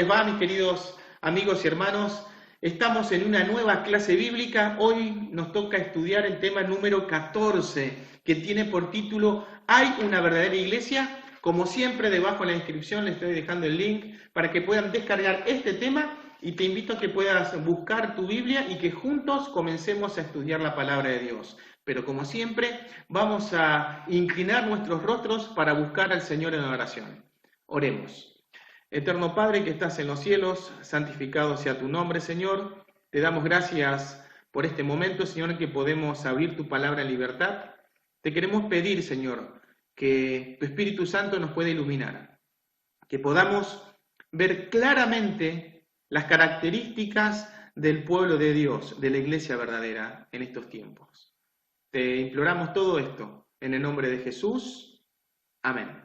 les va, mis queridos amigos y hermanos? Estamos en una nueva clase bíblica. Hoy nos toca estudiar el tema número 14, que tiene por título ¿Hay una verdadera iglesia? Como siempre, debajo en la descripción les estoy dejando el link para que puedan descargar este tema y te invito a que puedas buscar tu Biblia y que juntos comencemos a estudiar la palabra de Dios. Pero como siempre, vamos a inclinar nuestros rostros para buscar al Señor en oración. Oremos. Eterno Padre que estás en los cielos, santificado sea tu nombre, Señor. Te damos gracias por este momento, Señor, en que podemos abrir tu palabra en libertad. Te queremos pedir, Señor, que tu Espíritu Santo nos pueda iluminar, que podamos ver claramente las características del pueblo de Dios, de la iglesia verdadera en estos tiempos. Te imploramos todo esto en el nombre de Jesús. Amén.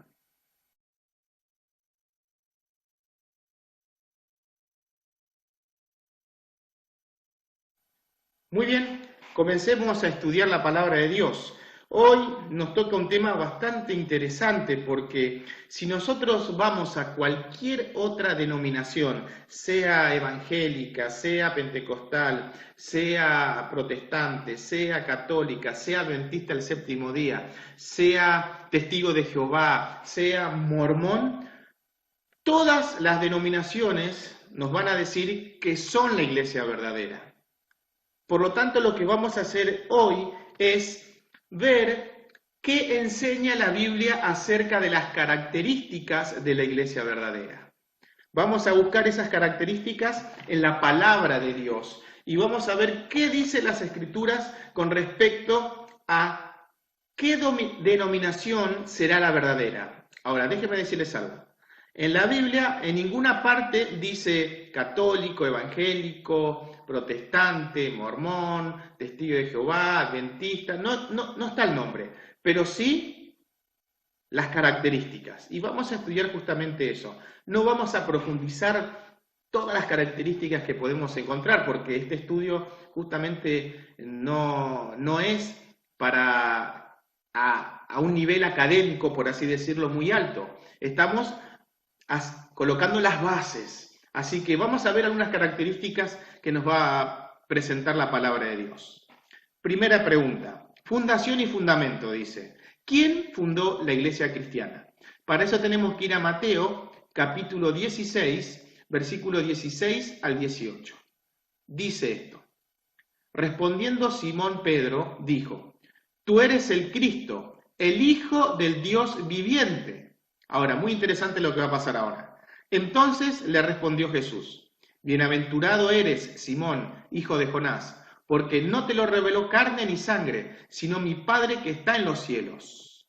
Muy bien, comencemos a estudiar la palabra de Dios. Hoy nos toca un tema bastante interesante porque si nosotros vamos a cualquier otra denominación, sea evangélica, sea pentecostal, sea protestante, sea católica, sea adventista del séptimo día, sea testigo de Jehová, sea mormón, todas las denominaciones nos van a decir que son la iglesia verdadera. Por lo tanto, lo que vamos a hacer hoy es ver qué enseña la Biblia acerca de las características de la iglesia verdadera. Vamos a buscar esas características en la palabra de Dios y vamos a ver qué dicen las Escrituras con respecto a qué denominación será la verdadera. Ahora, déjenme decirles algo. En la Biblia, en ninguna parte dice católico, evangélico, protestante, mormón, testigo de Jehová, adventista, no está el nombre, pero sí las características. Y vamos a estudiar justamente eso. No vamos a profundizar todas las características que podemos encontrar, porque este estudio justamente no es para a un nivel académico, por así decirlo, muy alto. Estamos colocando las bases. Así que vamos a ver algunas características que nos va a presentar la palabra de Dios. Primera pregunta, fundación y fundamento, dice. ¿Quién fundó la iglesia cristiana? Para eso tenemos que ir a Mateo, capítulo 16, versículo 16 al 18. Dice esto. Respondiendo Simón Pedro, dijo, tú eres el Cristo, el Hijo del Dios viviente. Ahora, muy interesante lo que va a pasar ahora. Entonces le respondió Jesús, bienaventurado eres, Simón, hijo de Jonás, porque no te lo reveló carne ni sangre, sino mi Padre que está en los cielos.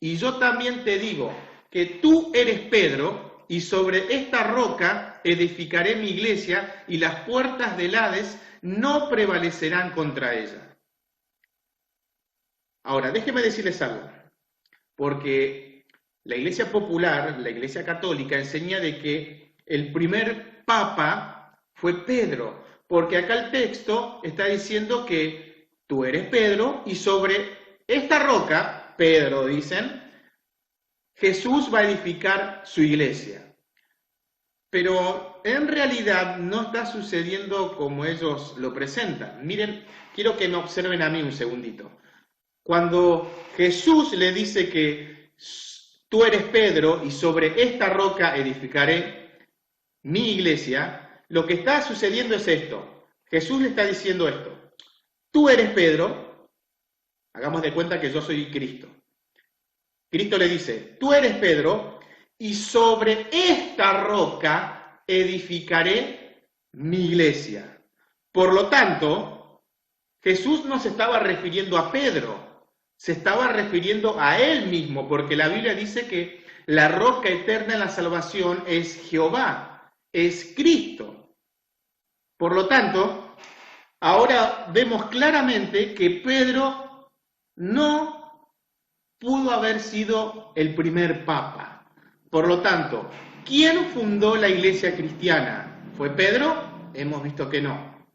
Y yo también te digo que tú eres Pedro, y sobre esta roca edificaré mi iglesia, y las puertas del Hades no prevalecerán contra ella. Ahora, déjenme decirles algo, porque la iglesia popular, la iglesia católica, enseña de que el primer papa fue Pedro, porque acá el texto está diciendo que tú eres Pedro y sobre esta roca, Pedro dicen, Jesús va a edificar su iglesia. Pero en realidad no está sucediendo como ellos lo presentan. Miren, quiero que me observen a mí un segundito. Cuando Jesús le dice que tú eres Pedro y sobre esta roca edificaré mi iglesia, lo que está sucediendo es esto. Jesús le está diciendo esto. Tú eres Pedro, hagamos de cuenta que yo soy Cristo. Cristo le dice, tú eres Pedro y sobre esta roca edificaré mi iglesia. Por lo tanto, Jesús no se estaba refiriendo a Pedro, se estaba refiriendo a él mismo, porque la Biblia dice que la roca eterna en la salvación es Jehová, es Cristo. Por lo tanto, ahora vemos claramente que Pedro no pudo haber sido el primer papa. Por lo tanto, ¿quién fundó la iglesia cristiana? ¿Fue Pedro? Hemos visto que no.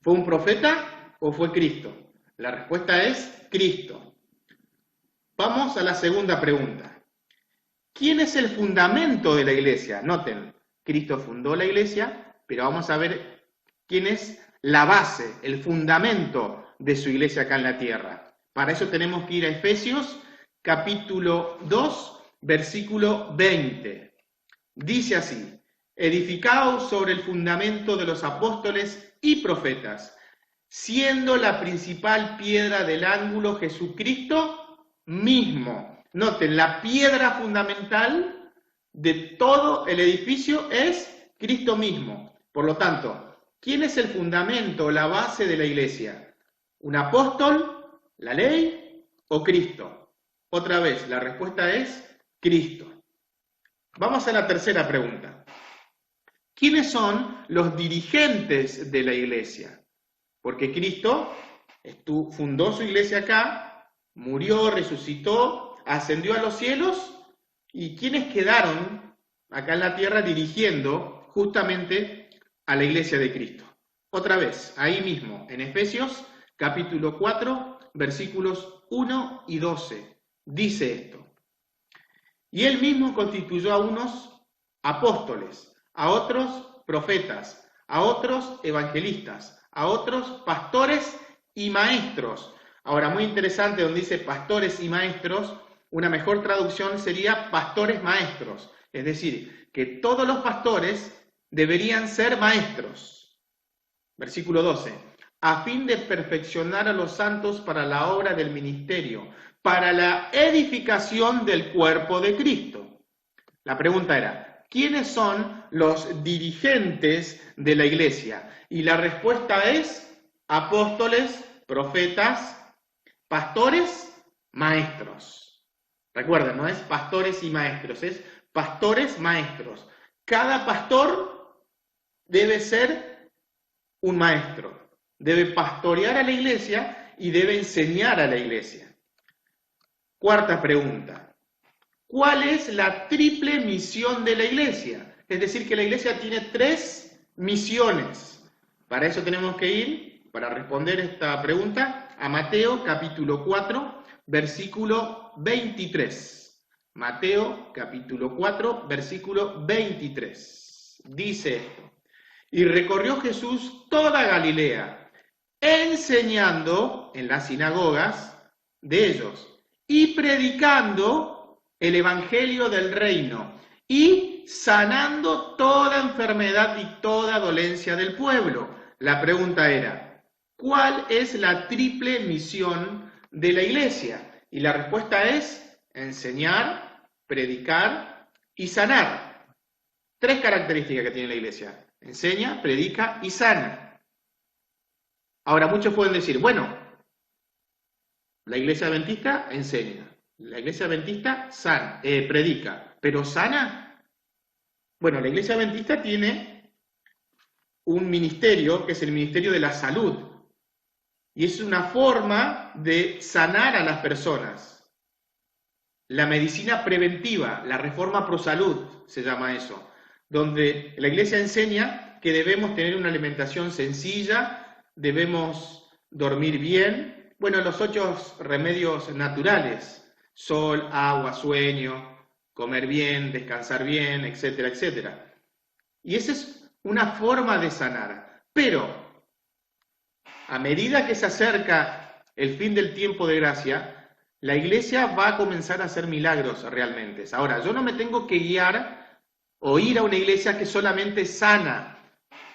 ¿Fue un profeta o fue Cristo? La respuesta es Cristo. Vamos a la segunda pregunta. ¿Quién es el fundamento de la iglesia? Noten, Cristo fundó la iglesia, pero vamos a ver quién es la base, el fundamento de su iglesia acá en la tierra. Para eso tenemos que ir a Efesios capítulo 2, versículo 20. Dice así: edificaos sobre el fundamento de los apóstoles y profetas, siendo la principal piedra del ángulo Jesucristo mismo. Noten, la piedra fundamental de todo el edificio es Cristo mismo. Por lo tanto, ¿quién es el fundamento, la base de la iglesia? ¿Un apóstol, la ley o Cristo? Otra vez, la respuesta es Cristo. Vamos a la tercera pregunta. ¿Quiénes son los dirigentes de la iglesia? Porque Cristo fundó su iglesia acá, murió, resucitó, ascendió a los cielos, ¿y quiénes quedaron acá en la tierra dirigiendo justamente a la iglesia de Cristo? Otra vez, ahí mismo, en Efesios capítulo 4, versículos 1 y 12, dice esto: y él mismo constituyó a unos apóstoles, a otros profetas, a otros evangelistas, a otros pastores y maestros. Ahora, muy interesante donde dice pastores y maestros, una mejor traducción sería pastores maestros, es decir, que todos los pastores deberían ser maestros. Versículo 12, a fin de perfeccionar a los santos para la obra del ministerio, para la edificación del cuerpo de Cristo. La pregunta era, ¿quiénes son los dirigentes de la iglesia? Y la respuesta es apóstoles, profetas, pastores, maestros. Recuerden, no es pastores y maestros, es pastores, maestros. Cada pastor debe ser un maestro, debe pastorear a la iglesia y debe enseñar a la iglesia. Cuarta pregunta. ¿Cuál es la triple misión de la iglesia? Es decir, que la iglesia tiene 3 misiones. Para eso tenemos que ir, para responder esta pregunta, a Mateo capítulo 4, versículo 23. Mateo capítulo 4, versículo 23. Dice esto: y recorrió Jesús toda Galilea, enseñando en las sinagogas de ellos, y predicando el evangelio del reino, y sanando toda enfermedad y toda dolencia del pueblo. La pregunta era, ¿cuál es la triple misión de la iglesia? Y la respuesta es enseñar, predicar y sanar. 3 características que tiene la iglesia: enseña, predica y sana. Ahora, muchos pueden decir, bueno, la iglesia adventista enseña, la iglesia adventista predica, pero ¿sana? Bueno, la iglesia adventista tiene un ministerio que es el ministerio de la salud, y es una forma de sanar a las personas. La medicina preventiva, la reforma pro salud, se llama eso, donde la iglesia enseña que debemos tener una alimentación sencilla, debemos dormir bien. Bueno, los 8 remedios naturales: sol, agua, sueño, comer bien, descansar bien, etcétera, etcétera. Y esa es una forma de sanar. Pero, a medida que se acerca el fin del tiempo de gracia, la iglesia va a comenzar a hacer milagros realmente. Ahora, yo no me tengo que guiar o ir a una iglesia que solamente sana.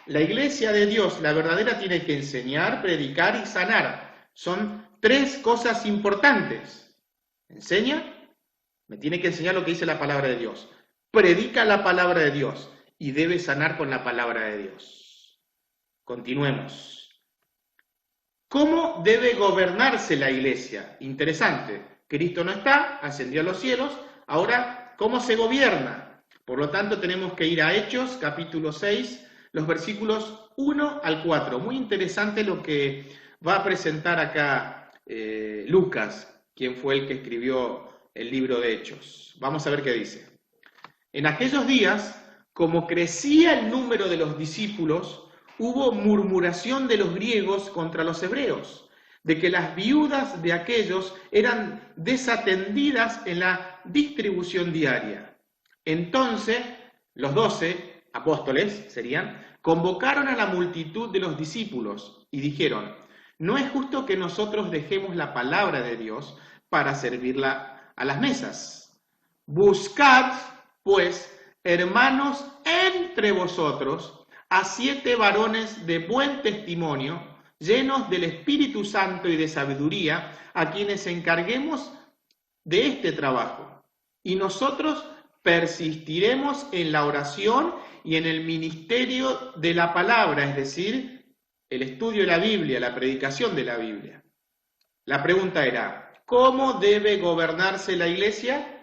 La iglesia de Dios, la verdadera, tiene que enseñar, predicar y sanar. Son 3 cosas importantes. Enseña, me tiene que enseñar lo que dice la palabra de Dios. Predica la palabra de Dios y debe sanar con la palabra de Dios. Continuemos. ¿Cómo debe gobernarse la iglesia? Interesante. Cristo no está, ascendió a los cielos. Ahora, ¿cómo se gobierna? Por lo tanto, tenemos que ir a Hechos, capítulo 6, los versículos 1 al 4. Muy interesante lo que va a presentar acá Lucas, quien fue el que escribió el libro de Hechos. Vamos a ver qué dice. En aquellos días, como crecía el número de los discípulos, hubo murmuración de los griegos contra los hebreos, de que las viudas de aquellos eran desatendidas en la distribución diaria. Entonces, los 12, apóstoles serían, convocaron a la multitud de los discípulos y dijeron, no es justo que nosotros dejemos la palabra de Dios para servirla a las mesas. Buscad, pues, hermanos, entre vosotros, a 7 varones de buen testimonio, llenos del Espíritu Santo y de sabiduría, a quienes encarguemos de este trabajo. Y nosotros persistiremos en la oración y en el ministerio de la palabra, es decir, el estudio de la Biblia, la predicación de la Biblia. La pregunta era, ¿cómo debe gobernarse la iglesia?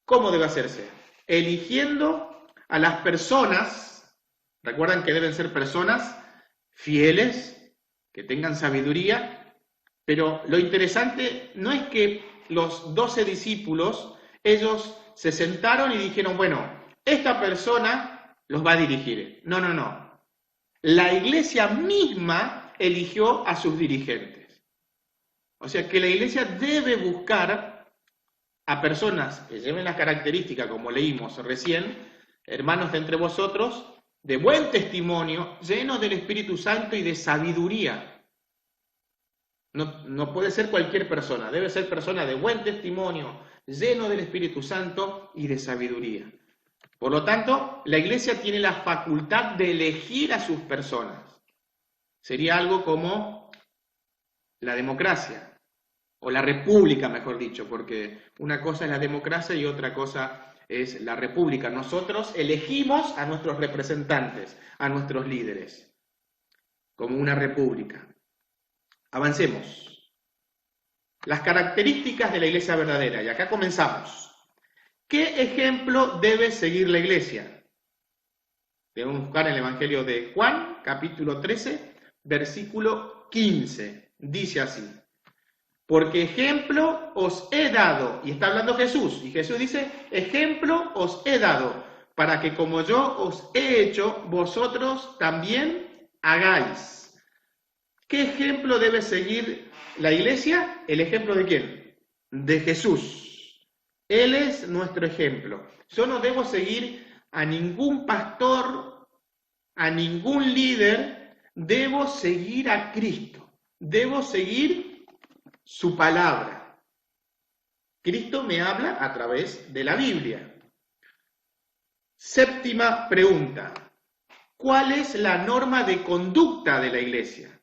¿Cómo debe hacerse? Eligiendo a las personas, recuerdan que deben ser personas fieles, que tengan sabiduría, pero lo interesante no es que los 12 discípulos, ellos se sentaron y dijeron, bueno, esta persona los va a dirigir. No, no, no. La iglesia misma eligió a sus dirigentes. O sea que la iglesia debe buscar a personas que lleven las características, como leímos recién, hermanos de entre vosotros, de buen testimonio, llenos del Espíritu Santo y de sabiduría. No puede ser cualquier persona, debe ser persona de buen testimonio, lleno del Espíritu Santo y de sabiduría. Por lo tanto, la iglesia tiene la facultad de elegir a sus personas. Sería algo como la democracia, o la república, mejor dicho, porque una cosa es la democracia y otra cosa es la república. Nosotros elegimos a nuestros representantes, a nuestros líderes, como una república. Avancemos. Las características de la iglesia verdadera, y acá comenzamos. ¿Qué ejemplo debe seguir la iglesia? Debemos buscar en el Evangelio de Juan, capítulo 13, versículo 15. Dice así, porque ejemplo os he dado, y está hablando Jesús, y Jesús dice, ejemplo os he dado, para que como yo os he hecho, vosotros también hagáis. ¿Qué ejemplo debe seguir la iglesia? ¿El ejemplo de quién? De Jesús. Él es nuestro ejemplo. Yo no debo seguir a ningún pastor, a ningún líder, debo seguir a Cristo. Debo seguir su palabra. Cristo me habla a través de la Biblia. Séptima pregunta. ¿Cuál es la norma de conducta de la iglesia?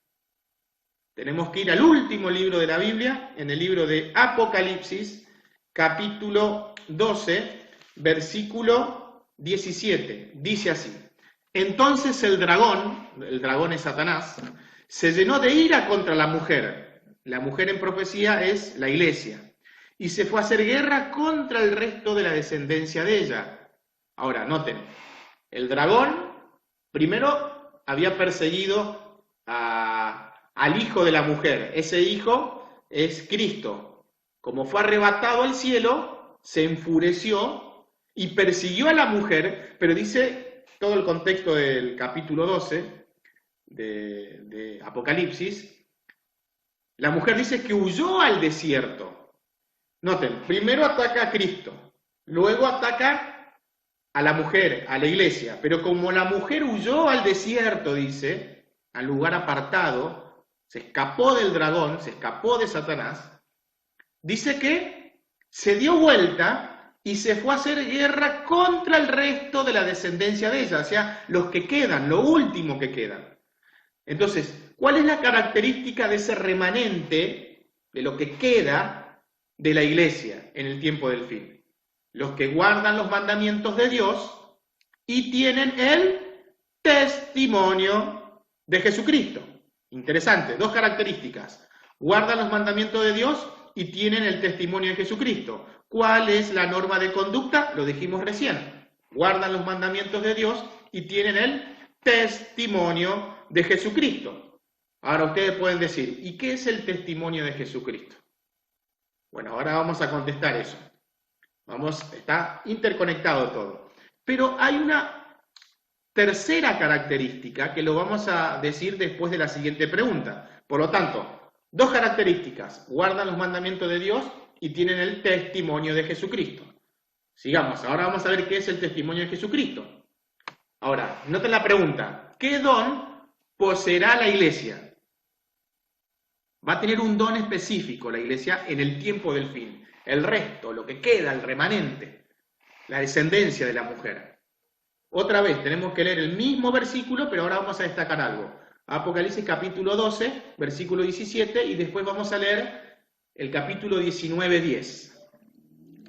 Tenemos que ir al último libro de la Biblia, en el libro de Apocalipsis, capítulo 12, versículo 17. Dice así, entonces el dragón es Satanás, se llenó de ira contra la mujer. La mujer en profecía es la iglesia. Y se fue a hacer guerra contra el resto de la descendencia de ella. Ahora, noten, el dragón primero había perseguido al hijo de la mujer. Ese hijo es Cristo. Como fue arrebatado al cielo, se enfureció y persiguió a la mujer, pero dice todo el contexto del capítulo 12 de Apocalipsis, la mujer dice que huyó al desierto. Noten, primero ataca a Cristo, luego ataca a la mujer, a la iglesia, pero como la mujer huyó al desierto, dice, al lugar apartado, se escapó del dragón, se escapó de Satanás, dice que se dio vuelta y se fue a hacer guerra contra el resto de la descendencia de ella, o sea, los que quedan, lo último que quedan. Entonces, ¿cuál es la característica de ese remanente, de lo que queda de la iglesia en el tiempo del fin? Los que guardan los mandamientos de Dios y tienen el testimonio de Jesucristo. Interesante, dos características. Guardan los mandamientos de Dios y tienen el testimonio de Jesucristo. ¿Cuál es la norma de conducta? Lo dijimos recién. Guardan los mandamientos de Dios y tienen el testimonio de Jesucristo. Ahora ustedes pueden decir, ¿y qué es el testimonio de Jesucristo? Bueno, ahora vamos a contestar eso. Está interconectado todo. Pero hay una tercera característica que lo vamos a decir después de la siguiente pregunta. Por lo tanto, dos características. Guardan los mandamientos de Dios y tienen el testimonio de Jesucristo. Sigamos, ahora vamos a ver qué es el testimonio de Jesucristo. Ahora, noten la pregunta. ¿Qué don poseerá la iglesia? Va a tener un don específico la iglesia en el tiempo del fin. El resto, lo que queda, el remanente, la descendencia de la mujer. Otra vez, tenemos que leer el mismo versículo, pero ahora vamos a destacar algo. Apocalipsis capítulo 12, versículo 17, y después vamos a leer el capítulo 19, 10.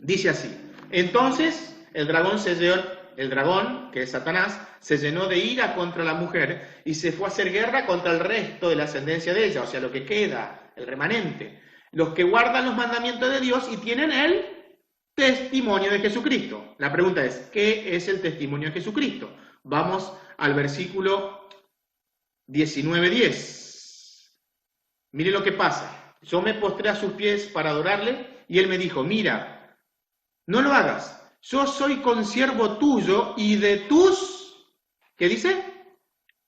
Dice así: entonces el dragón, que es Satanás, se llenó de ira contra la mujer y se fue a hacer guerra contra el resto de la ascendencia de ella, o sea, lo que queda, el remanente, los que guardan los mandamientos de Dios y tienen el testimonio de Jesucristo. La pregunta es, ¿qué es el testimonio de Jesucristo? Vamos al versículo 19:10. Mire lo que pasa. Yo me postré a sus pies para adorarle y él me dijo: mira, no lo hagas. Yo soy consiervo tuyo y de tus, ¿qué dice?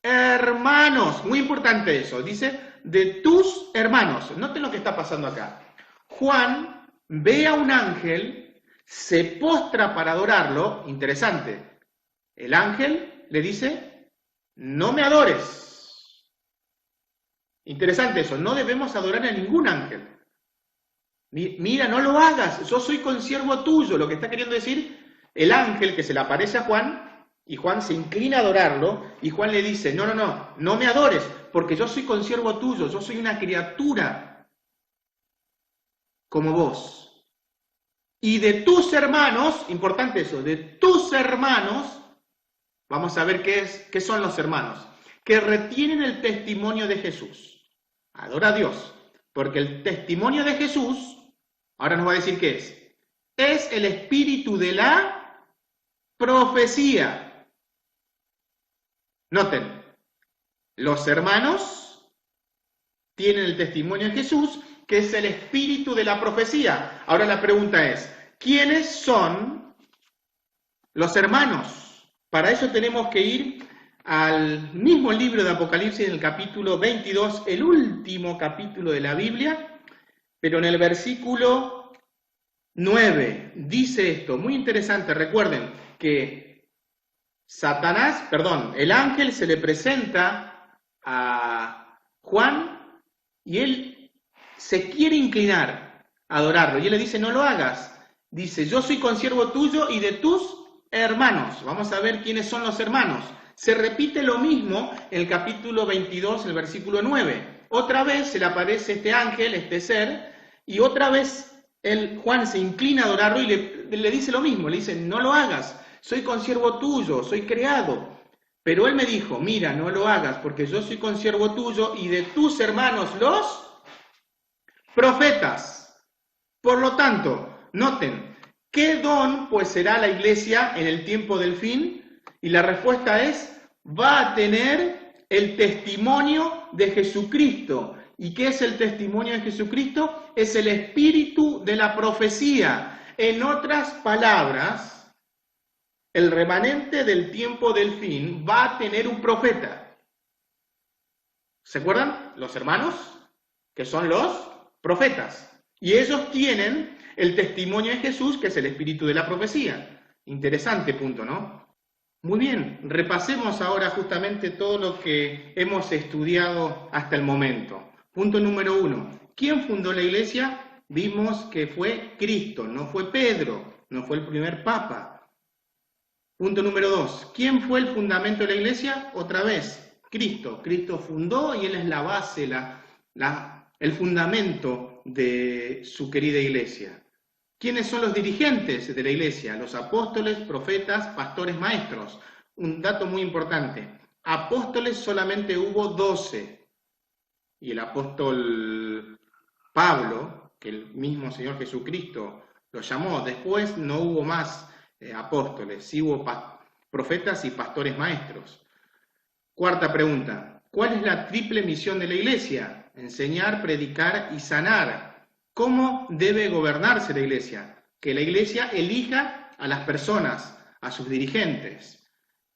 Hermanos. Muy importante eso. Dice, de tus hermanos. Noten lo que está pasando acá. Juan ve a un ángel, se postra para adorarlo. Interesante. El ángel le dice, no me adores. Interesante eso. No debemos adorar a ningún ángel. Mira, no lo hagas, yo soy consiervo tuyo. Lo que está queriendo decir el ángel que se le aparece a Juan, y Juan se inclina a adorarlo, y Juan le dice, no me adores, porque yo soy consiervo tuyo, yo soy una criatura como vos. Y de tus hermanos, importante eso, de tus hermanos, vamos a ver qué son los hermanos, que retienen el testimonio de Jesús. Adora a Dios, porque el testimonio de Jesús, ahora nos va a decir qué es el espíritu de la profecía. Noten, los hermanos tienen el testimonio de Jesús, que es el espíritu de la profecía. Ahora la pregunta es, ¿quiénes son los hermanos? Para eso tenemos que ir al mismo libro de Apocalipsis, en el capítulo 22, el último capítulo de la Biblia, pero en el versículo 9 dice esto, muy interesante. Recuerden que el ángel se le presenta a Juan y él se quiere inclinar a adorarlo y él le dice, no lo hagas. Dice, yo soy consiervo tuyo y de tus hermanos. Vamos a ver quiénes son los hermanos. Se repite lo mismo en el capítulo 22, el versículo 9. Otra vez se le aparece este ángel, este ser, y otra vez Juan se inclina a adorarlo y le dice lo mismo. Le dice, no lo hagas, soy consiervo tuyo, soy creado. Pero él me dijo, mira, no lo hagas, porque yo soy consiervo tuyo y de tus hermanos los profetas. Por lo tanto, noten, ¿qué don pues será la iglesia en el tiempo del fin? Y la respuesta es, va a tener el testimonio de Jesucristo. ¿Y qué es el testimonio de Jesucristo? Es el espíritu de la profecía. En otras palabras, el remanente del tiempo del fin va a tener un profeta. ¿Se acuerdan? Los hermanos, que son los profetas. Y ellos tienen el testimonio de Jesús, que es el espíritu de la profecía. Interesante punto, ¿no? Muy bien, repasemos ahora justamente todo lo que hemos estudiado hasta el momento. Punto número 1. ¿Quién fundó la iglesia? Vimos que fue Cristo, no fue Pedro, no fue el primer papa. Punto número 2. ¿Quién fue el fundamento de la iglesia? Otra vez, Cristo. Cristo fundó y Él es la base, el fundamento de su querida iglesia. ¿Quiénes son los dirigentes de la iglesia? Los apóstoles, profetas, pastores, maestros. Un dato muy importante. Apóstoles solamente hubo 12. Y el apóstol Pablo, que el mismo Señor Jesucristo lo llamó, después no hubo más apóstoles, sí hubo profetas y pastores maestros. Cuarta pregunta, ¿cuál es la triple misión de la iglesia? Enseñar, predicar y sanar. ¿Cómo debe gobernarse la iglesia? Que la iglesia elija a las personas, a sus dirigentes.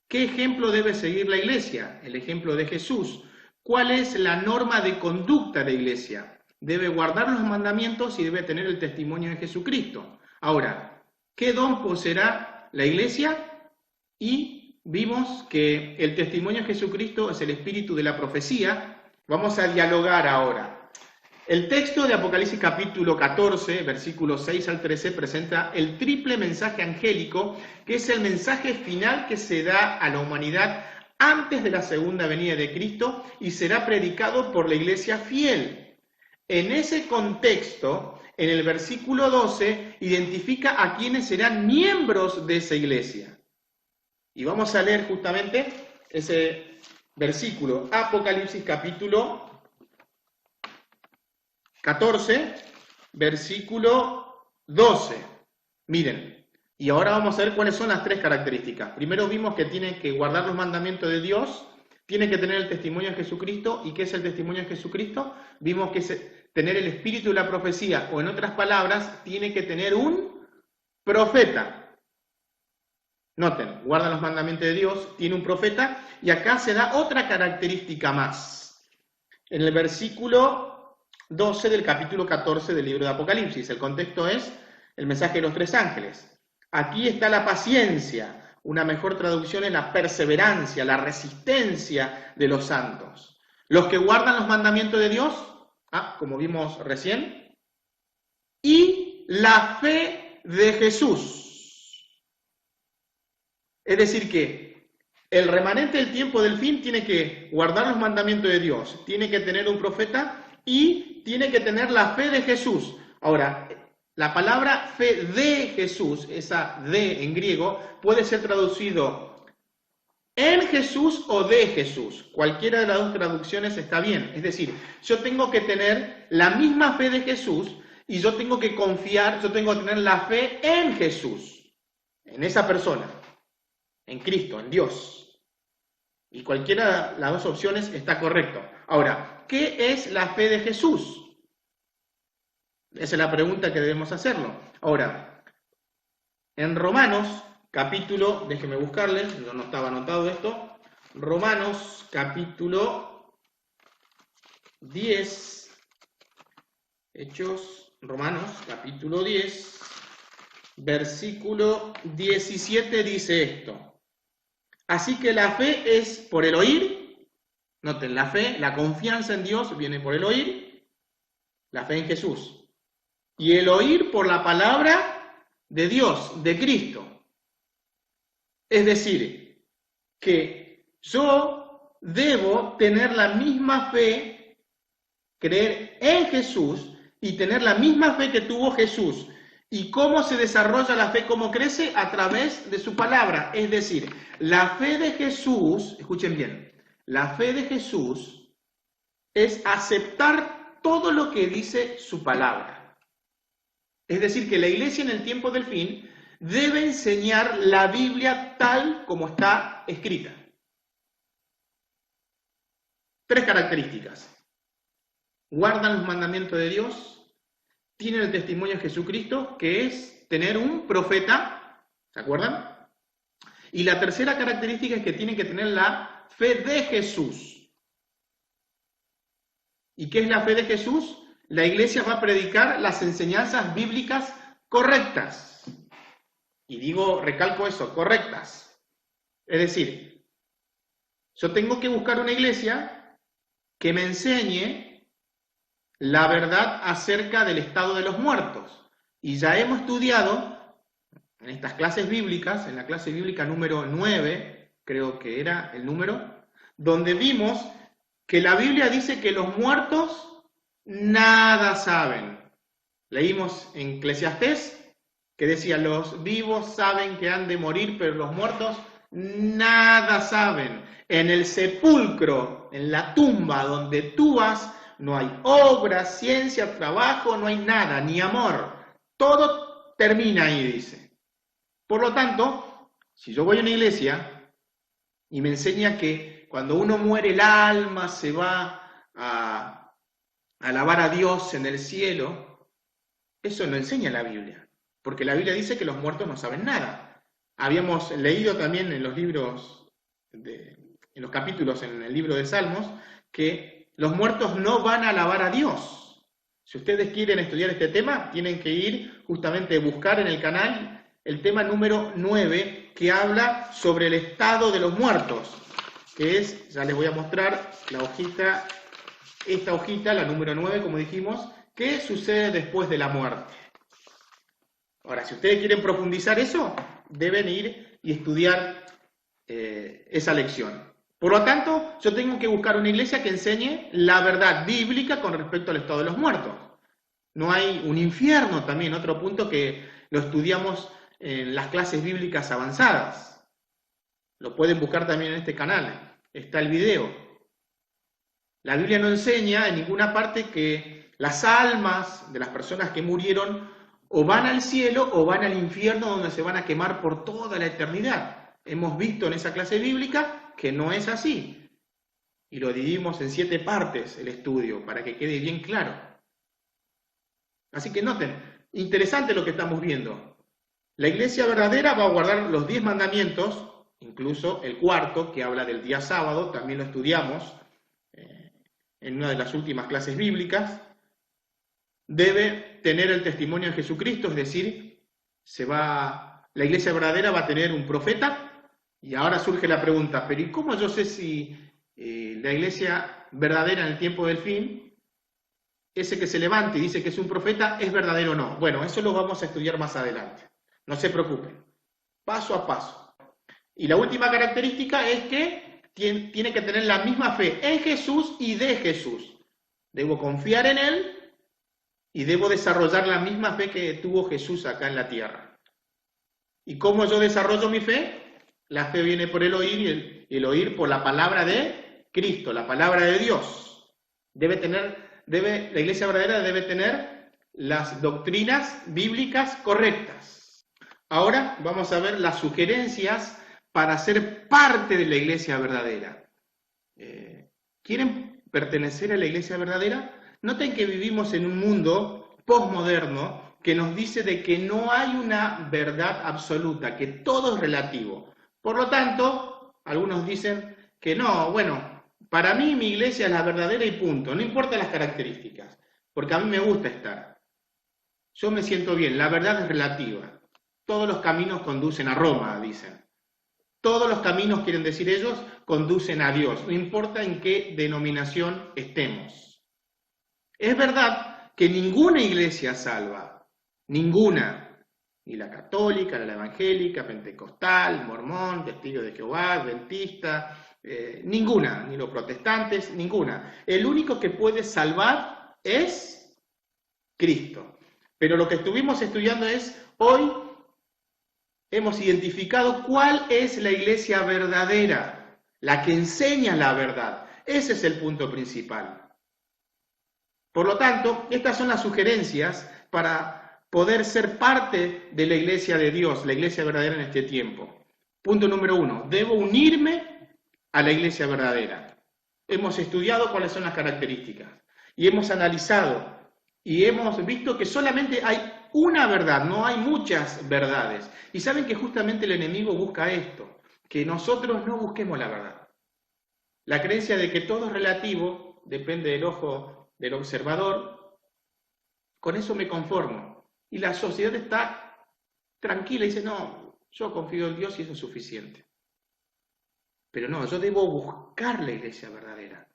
¿Qué ejemplo debe seguir la iglesia? El ejemplo de Jesús. ¿Cuál es la norma de conducta de la iglesia? Debe guardar los mandamientos y debe tener el testimonio de Jesucristo. Ahora, ¿qué don poseerá la iglesia? Y vimos que el testimonio de Jesucristo es el espíritu de la profecía. Vamos a dialogar ahora. El texto de Apocalipsis capítulo 14, versículos 6 al 13, presenta el triple mensaje angélico, que es el mensaje final que se da a la humanidad antes de la segunda venida de Cristo y será predicado por la iglesia fiel. En ese contexto, en el versículo 12, identifica a quienes serán miembros de esa iglesia. Y vamos a leer justamente ese versículo, Apocalipsis capítulo 14, versículo 12. Miren, y ahora vamos a ver cuáles son las tres características. Primero vimos que tiene que guardar los mandamientos de Dios, tiene que tener el testimonio de Jesucristo. ¿Y qué es el testimonio de Jesucristo? Vimos que es tener el espíritu de la profecía, o en otras palabras, tiene que tener un profeta. Noten, guarda los mandamientos de Dios, tiene un profeta, y acá se da otra característica más. En el versículo 12 del capítulo 14 del libro de Apocalipsis, el contexto es el mensaje de los tres ángeles. Aquí está la paciencia, una mejor traducción es la perseverancia, la resistencia de los santos. Los que guardan los mandamientos de Dios, como vimos recién, y la fe de Jesús. Es decir que el remanente del tiempo del fin tiene que guardar los mandamientos de Dios, tiene que tener un profeta y tiene que tener la fe de Jesús. Ahora, la palabra fe de Jesús, esa de en griego, puede ser traducido en Jesús o de Jesús. Cualquiera de las dos traducciones está bien. Es decir, yo tengo que tener la misma fe de Jesús y yo tengo que confiar, yo tengo que tener la fe en Jesús, en esa persona, en Cristo, en Dios. Y cualquiera de las dos opciones está correcto. Ahora, ¿qué es la fe de Jesús? Esa es la pregunta que debemos hacerlo. Ahora, en Romanos, capítulo, déjenme buscarle, no estaba anotado esto, Romanos, capítulo 10, Hechos, Romanos, capítulo 10, versículo 17 dice esto. Así que la fe es por el oír, noten, la fe, la confianza en Dios viene por el oír, la fe en Jesús. Y el oír por la palabra de Dios, de Cristo. Es decir, que yo debo tener la misma fe, creer en Jesús y tener la misma fe que tuvo Jesús. ¿Y cómo se desarrolla la fe? ¿Cómo crece? A través de su palabra. Es decir, la fe de Jesús, escuchen bien, la fe de Jesús es aceptar todo lo que dice su palabra. Es decir, que la iglesia en el tiempo del fin debe enseñar la Biblia tal como está escrita. Tres características. Guardan los mandamientos de Dios, tienen el testimonio de Jesucristo, que es tener un profeta, ¿se acuerdan? Y la tercera característica es que tienen que tener la fe de Jesús. ¿Y qué es la fe de Jesús? La iglesia va a predicar las enseñanzas bíblicas correctas. Y digo, recalco eso, correctas. Es decir, yo tengo que buscar una iglesia que me enseñe la verdad acerca del estado de los muertos. Y ya hemos estudiado en estas clases bíblicas, en la clase bíblica número 9, creo que era el número, donde vimos que la Biblia dice que los muertos nada saben. Leímos en Eclesiastés que decía, los vivos saben que han de morir, pero los muertos nada saben. En el sepulcro, en la tumba donde tú vas, no hay obra, ciencia, trabajo, no hay nada, ni amor. Todo termina ahí, dice. Por lo tanto, si yo voy a una iglesia y me enseña que cuando uno muere el alma se va a alabar a Dios en el cielo, eso no enseña la Biblia, porque la Biblia dice que los muertos no saben nada. Habíamos leído también en los libros, en los capítulos en el libro de Salmos, que los muertos no van a alabar a Dios. Si ustedes quieren estudiar este tema, tienen que ir justamente a buscar en el canal el tema número 9, que habla sobre el estado de los muertos, que es, ya les voy a mostrar la hojita, esta hojita, la número 9, como dijimos, ¿qué sucede después de la muerte? Ahora, si ustedes quieren profundizar eso, deben ir y estudiar esa lección. Por lo tanto, yo tengo que buscar una iglesia que enseñe la verdad bíblica con respecto al estado de los muertos. No hay un infierno también, otro punto que lo estudiamos en las clases bíblicas avanzadas. Lo pueden buscar también en este canal, está el video. La Biblia no enseña en ninguna parte que las almas de las personas que murieron o van al cielo o van al infierno donde se van a quemar por toda la eternidad. Hemos visto en esa clase bíblica que no es así. Y lo dividimos en 7 partes el estudio para que quede bien claro. Así que noten, interesante lo que estamos viendo. La iglesia verdadera va a guardar los 10 mandamientos, incluso el cuarto, que habla del día sábado, también lo estudiamos en una de las últimas clases bíblicas. Debe tener el testimonio de Jesucristo, es decir, la iglesia verdadera va a tener un profeta. Y ahora surge la pregunta, pero ¿y cómo yo sé si la iglesia verdadera en el tiempo del fin, ese que se levante y dice que es un profeta, es verdadero o no? Bueno, eso lo vamos a estudiar más adelante. No se preocupen, paso a paso. Y la última característica es que tiene que tener la misma fe en Jesús y de Jesús. Debo confiar en Él y debo desarrollar la misma fe que tuvo Jesús acá en la tierra. ¿Y cómo yo desarrollo mi fe? La fe viene por el oír y el oír por la palabra de Cristo, la palabra de Dios. La iglesia verdadera debe tener las doctrinas bíblicas correctas. Ahora vamos a ver las sugerencias para ser parte de la iglesia verdadera. ¿Quieren pertenecer a la iglesia verdadera? Noten que vivimos en un mundo posmoderno que nos dice de que no hay una verdad absoluta, que todo es relativo. Por lo tanto, algunos dicen que no, bueno, para mí mi iglesia es la verdadera y punto, no importa las características, porque a mí me gusta estar. Yo me siento bien, la verdad es relativa. Todos los caminos conducen a Roma, dicen. Todos los caminos, quieren decir ellos, conducen a Dios, no importa en qué denominación estemos. Es verdad que ninguna iglesia salva, ninguna. Ni la católica, ni la evangélica, pentecostal, mormón, testigo de Jehová, adventista, ninguna, ni los protestantes, ninguna. El único que puede salvar es Cristo. Pero lo que estuvimos estudiando es, hoy hemos identificado cuál es la iglesia verdadera, la que enseña la verdad. Ese es el punto principal. Por lo tanto, estas son las sugerencias para poder ser parte de la iglesia de Dios, la iglesia verdadera en este tiempo. Punto número 1, debo unirme a la iglesia verdadera. Hemos estudiado cuáles son las características y hemos analizado y hemos visto que solamente hay una verdad, no hay muchas verdades. Y saben que justamente el enemigo busca esto, que nosotros no busquemos la verdad. La creencia de que todo es relativo, depende del ojo del observador, con eso me conformo. Y la sociedad está tranquila y dice, no, yo confío en Dios y eso es suficiente. Pero no, yo debo buscar la iglesia verdadera,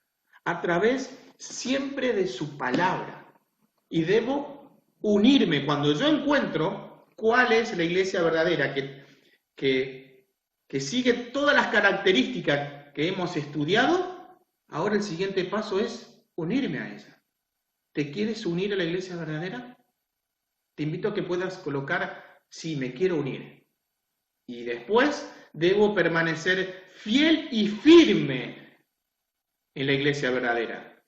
a través siempre de su palabra. Y debo unirme cuando yo encuentro cuál es la iglesia verdadera, que sigue todas las características que hemos estudiado. Ahora el siguiente paso es unirme a ella. ¿Te quieres unir a la iglesia verdadera? Te invito a que puedas colocar, sí, me quiero unir. Y después debo permanecer fiel y firme en la iglesia verdadera.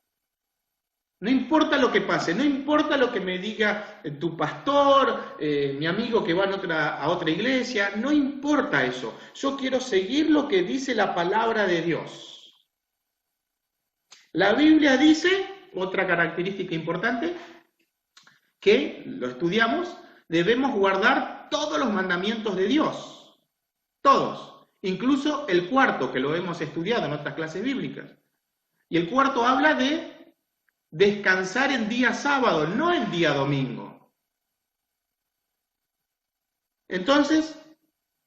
No importa lo que pase, no importa lo que me diga tu pastor, mi amigo que va a otra iglesia, no importa eso. Yo quiero seguir lo que dice la palabra de Dios. La Biblia dice, otra característica importante, que, lo estudiamos, debemos guardar todos los mandamientos de Dios. Todos. Incluso el cuarto, que lo hemos estudiado en otras clases bíblicas. Y el cuarto habla de descansar en día sábado, no en día domingo. Entonces,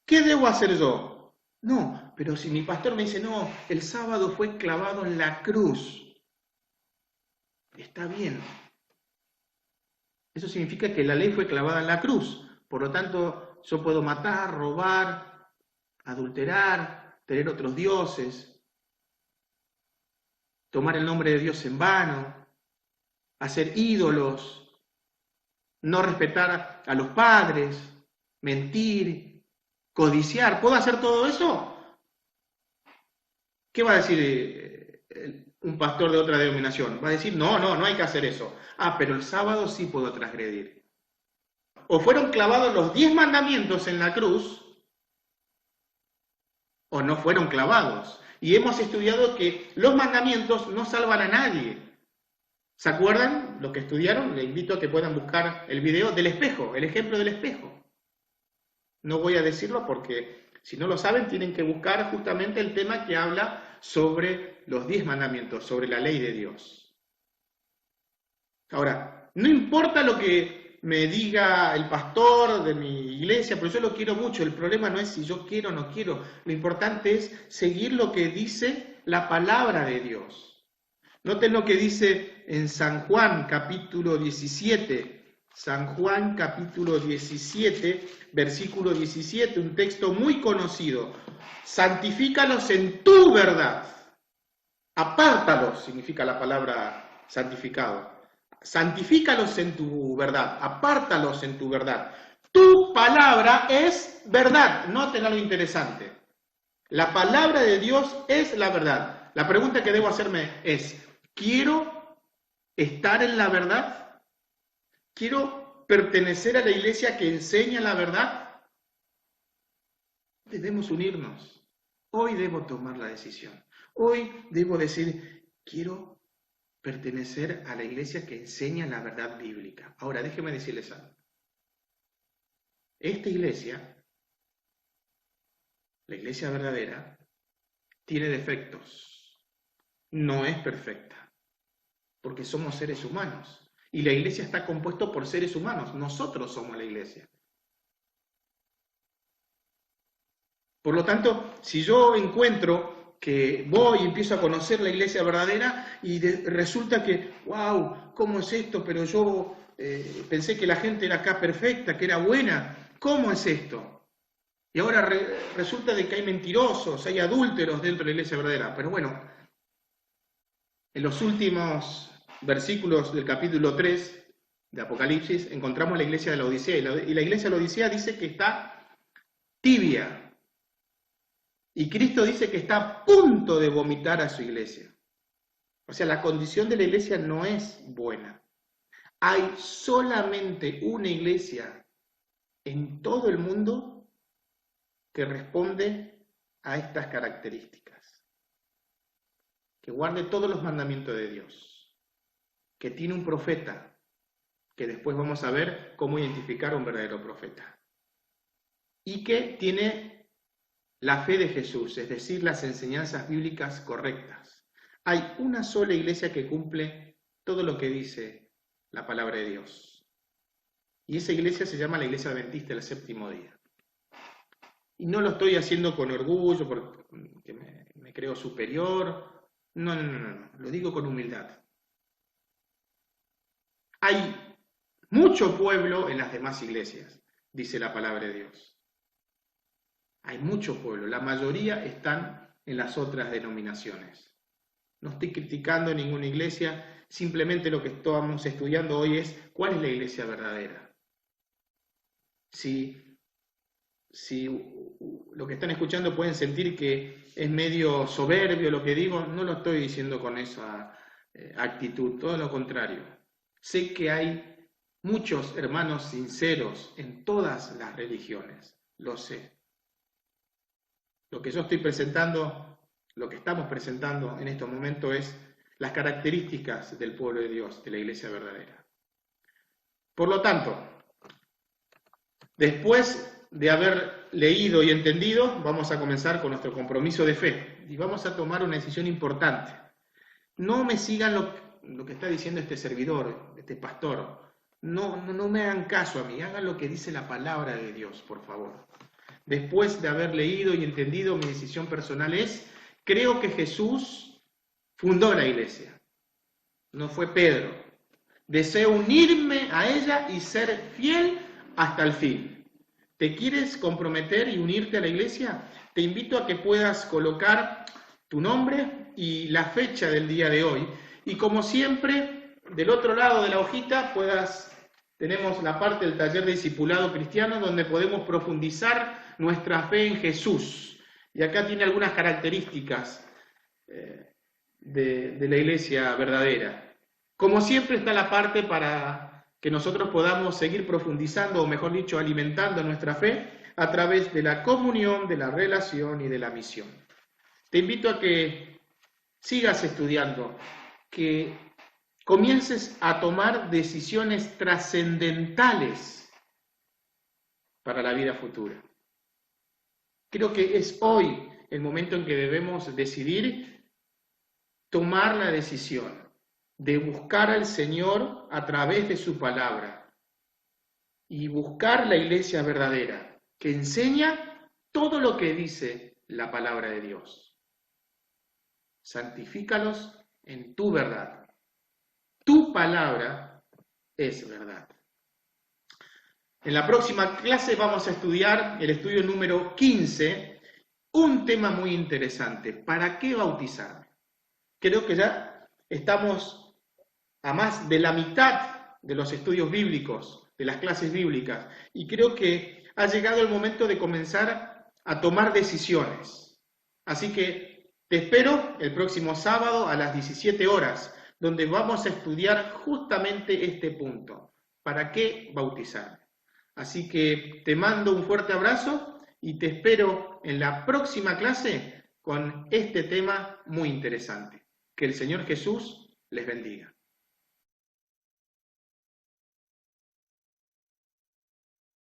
¿qué debo hacer yo? No, pero si mi pastor me dice, no, el sábado fue clavado en la cruz. Está bien. Eso significa que la ley fue clavada en la cruz. Por lo tanto, yo puedo matar, robar, adulterar, tener otros dioses, tomar el nombre de Dios en vano, hacer ídolos, no respetar a los padres, mentir, codiciar. ¿Puedo hacer todo eso? ¿Qué va a decir un pastor de otra denominación? Va a decir, no, no hay que hacer eso. Ah, pero el sábado sí puedo transgredir. O fueron clavados los 10 mandamientos en la cruz, o no fueron clavados. Y hemos estudiado que los mandamientos no salvan a nadie. ¿Se acuerdan? Los que estudiaron, les invito a que puedan buscar el video del espejo, el ejemplo del espejo. No voy a decirlo porque si no lo saben tienen que buscar justamente el tema que habla sobre los 10 mandamientos, sobre la ley de Dios. Ahora, no importa lo que me diga el pastor de mi iglesia, pero yo lo quiero mucho, el problema no es si yo quiero o no quiero, lo importante es seguir lo que dice la palabra de Dios. Noten lo que dice en San Juan capítulo 17, San Juan capítulo 17, versículo 17, un texto muy conocido. Santifícalos en tu verdad. Apártalos, significa la palabra santificado. Santifícalos en tu verdad, apártalos en tu verdad. Tu palabra es verdad. Noten algo interesante. La palabra de Dios es la verdad. La pregunta que debo hacerme es, ¿quiero estar en la verdad? ¿Quiero pertenecer a la iglesia que enseña la verdad? Debemos unirnos. Hoy debo tomar la decisión. Hoy debo decir, quiero pertenecer a la iglesia que enseña la verdad bíblica. Ahora, déjenme decirles algo. Esta iglesia, la iglesia verdadera, tiene defectos. No es perfecta, porque somos seres humanos. Y la iglesia está compuesta por seres humanos. Nosotros somos la iglesia. Por lo tanto, si yo encuentro que voy y empiezo a conocer la iglesia verdadera y resulta que, wow, ¿cómo es esto? Pero yo pensé que la gente era acá perfecta, que era buena. ¿Cómo es esto? Y ahora resulta de que hay mentirosos, hay adúlteros dentro de la iglesia verdadera. Pero bueno, en los últimos versículos del capítulo 3 de Apocalipsis encontramos la iglesia de la Odisea. Y la iglesia de la Odisea dice que está tibia. Y Cristo dice que está a punto de vomitar a su iglesia. O sea, la condición de la iglesia no es buena. Hay solamente una iglesia en todo el mundo que responde a estas características. Que guarde todos los mandamientos de Dios. Que tiene un profeta, que después vamos a ver cómo identificar a un verdadero profeta. Y que tiene la fe de Jesús, es decir, las enseñanzas bíblicas correctas. Hay una sola iglesia que cumple todo lo que dice la palabra de Dios. Y esa iglesia se llama la Iglesia Adventista del Séptimo Día. Y no lo estoy haciendo con orgullo, porque me creo superior. No, lo digo con humildad. Hay mucho pueblo en las demás iglesias, dice la palabra de Dios. Hay mucho pueblo, la mayoría están en las otras denominaciones. No estoy criticando ninguna iglesia, simplemente lo que estamos estudiando hoy es cuál es la iglesia verdadera. Si lo que están escuchando pueden sentir que es medio soberbio lo que digo, no lo estoy diciendo con esa actitud, todo lo contrario. Sé que hay muchos hermanos sinceros en todas las religiones, lo sé. Lo que yo estoy presentando, lo que estamos presentando en estos momentos es las características del pueblo de Dios, de la iglesia verdadera. Por lo tanto, después de haber leído y entendido, vamos a comenzar con nuestro compromiso de fe y vamos a tomar una decisión importante. No me sigan lo que está diciendo este servidor, este pastor. no me hagan caso a mí, hagan lo que dice la palabra de Dios, por favor. Después de haber leído y entendido, mi decisión personal es, creo que Jesús fundó la iglesia, no fue Pedro. Deseo unirme a ella y ser fiel hasta el fin. ¿Te quieres comprometer y unirte a la iglesia? Te invito a que puedas colocar tu nombre y la fecha del día de hoy. Y como siempre, del otro lado de la hojita tenemos la parte del taller de discipulado cristiano donde podemos profundizar nuestra fe en Jesús. Y acá tiene algunas características de la iglesia verdadera. Como siempre está la parte para que nosotros podamos seguir profundizando, o mejor dicho, alimentando nuestra fe a través de la comunión, de la relación y de la misión. Te invito a que sigas estudiando, que comiences a tomar decisiones trascendentales para la vida futura. Creo que es hoy el momento en que debemos decidir tomar la decisión de buscar al Señor a través de su palabra y buscar la iglesia verdadera, que enseña todo lo que dice la palabra de Dios. Santifícalos en tu verdad. Tu palabra es verdad. En la próxima clase vamos a estudiar el estudio número 15, un tema muy interesante. ¿Para qué bautizarme? Creo que ya estamos a más de la mitad de los estudios bíblicos, de las clases bíblicas, y creo que ha llegado el momento de comenzar a tomar decisiones. Así que te espero el próximo sábado a las 17 horas, donde vamos a estudiar justamente este punto. ¿Para qué bautizarme? Así que te mando un fuerte abrazo y te espero en la próxima clase con este tema muy interesante. Que el Señor Jesús les bendiga.